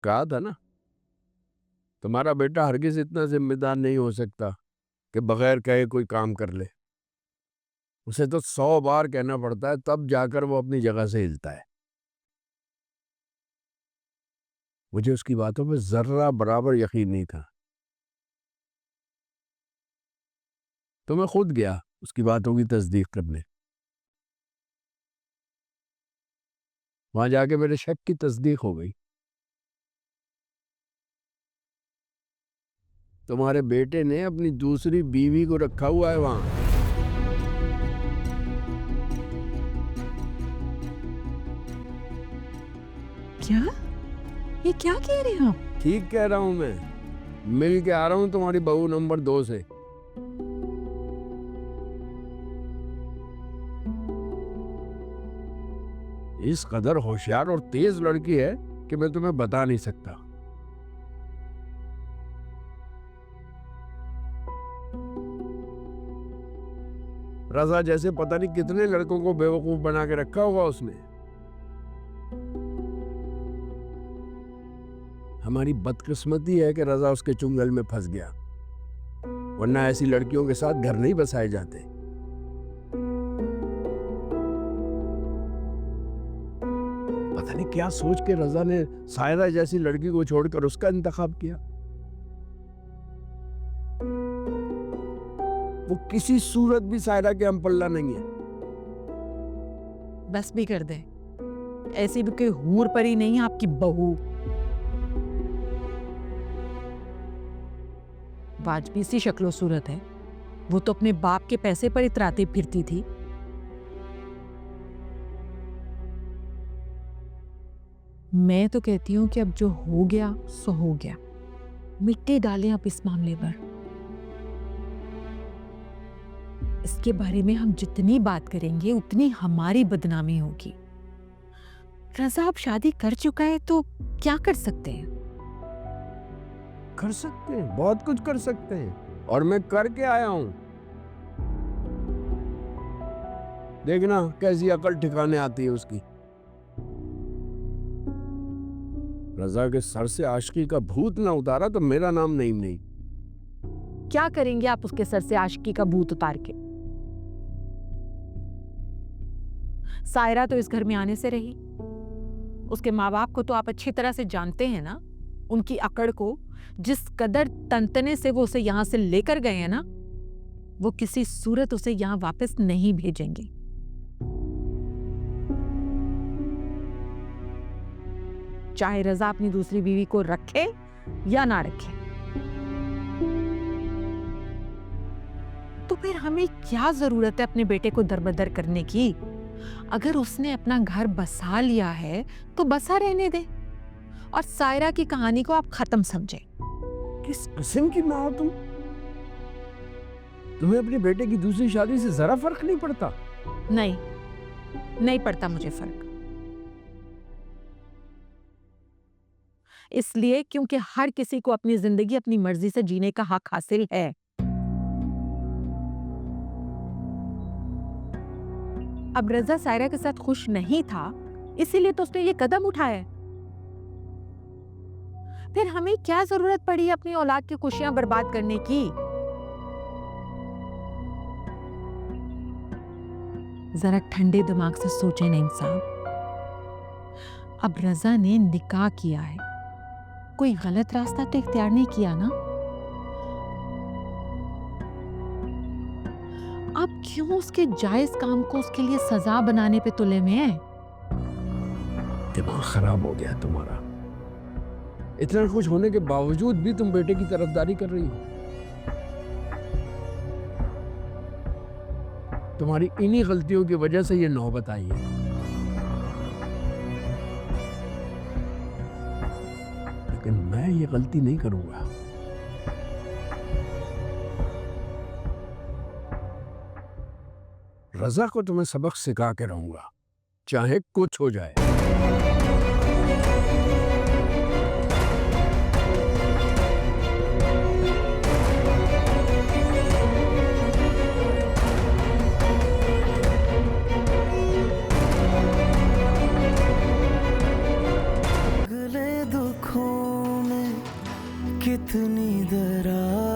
कहा था ना, तुम्हारा बेटा हरगिज इतना जिम्मेदार नहीं हो सकता कि बगैर कहे कोई काम कर ले। उसे तो 100 बार कहना पड़ता है, तब जाकर वो अपनी जगह से हिलता है। मुझे उसकी बातों पे जर्रा बराबर यकीन नहीं था, तो मैं खुद गया उसकी बातों की तस्दीक करने। वहां जाके मेरे शक की तस्दीक हो गई। तुम्हारे बेटे ने अपनी दूसरी बीवी को रखा हुआ है वहां। क्या? ये क्या कह रहे हैं आप? ठीक कह रहा हूं मैं, मिल के आ रहा हूं तुम्हारी बहू नंबर 2 से। इस कदर होशियार और तेज लड़की है कि मैं तुम्हें बता नहीं सकता। रजा जैसे पता नहीं कितने लड़कों को बेवकूफ बना के रखा होगा उसने। हमारी बदकिस्मती है कि रजा उसके चुंगल में फंस गया, वरना ऐसी लड़कियों के साथ घर नहीं बसाए जाते। पता नहीं क्या सोच के रजा ने सायरा जैसी लड़की को छोड़कर उसका इंतखाब किया। वो किसी सूरत भी सायरा के हम पल्ला नहीं है। बस भी कर दे, ऐसी भी कोई हूर परी नहीं है आपकी बहू। वाजबी सी शक्लो सूरत है, वो तो अपने बाप के पैसे पर इतराती फिरती थी। मैं तो कहती हूं कि अब जो हो गया सो हो गया, मिट्टी डालें आप इस मामले पर। इसके बारे में हम जितनी बात करेंगे उतनी हमारी बदनामी होगी। रजा अब शादी कर चुका है तो क्या कर सकते हैं? कर सकते हैं, बहुत कुछ कर सकते हैं, और मैं करके आया हूं। देखना कैसी अकल ठिकाने आती है उसकी। रजा के सर से आशिकी का भूत ना उतारा तो मेरा नाम नईम नहीं। क्या करेंगे आप उसके सर से आशिकी का भूत उतार के? सायरा तो इस घर में आने से रही, उसके माँ बाप को तो आप अच्छी तरह से जानते हैं ना। उनकी अकड़ को जिस कदर तंतने से वो उसे यहां से लेकर गए हैं ना, वो किसी सूरत उसे यहां वापस नहीं भेजेंगे। चाहे रजा अपनी दूसरी बीवी को रखे या ना रखे। तो फिर हमें क्या जरूरत है अपने बेटे को दरबदर करने की? अगर उसने अपना घर बसा लिया है तो बसा रहने दे, और सायरा की कहानी को आप खत्म समझें। किस किस्म की माँ हो तुम? तुम्हें अपने बेटे की दूसरी शादी से जरा फर्क नहीं पड़ता? नहीं पड़ता मुझे फर्क। इसलिए क्योंकि हर किसी को अपनी जिंदगी अपनी मर्जी से जीने का हक हासिल है। अब रजा सायरा के साथ खुश नहीं था, इसीलिए तो उसने ये कदम उठाया। फिर हमें क्या जरूरत पड़ी अपनी औलाद की खुशियां बर्बाद करने की? जरा ठंडे दिमाग से सोचें नईम साहब। अब रजा ने निकाह किया है, कोई गलत रास्ता तो इख्तियार नहीं किया ना। अब क्यों उसके जायज काम को उसके लिए सजा बनाने पे तुले में है? दिमाग खराब हो गया तुम्हारा। इतना कुछ होने के बावजूद भी तुम बेटे की तरफदारी कर रही हो। तुम्हारी इन्हीं गलतियों की वजह से ये नौबत आई है। लेकिन मैं ये गलती नहीं करूंगा। रजा को तुम्हें सबक सिखा के रहूंगा, चाहे कुछ हो जाए। अगले दुखों कितनी दरार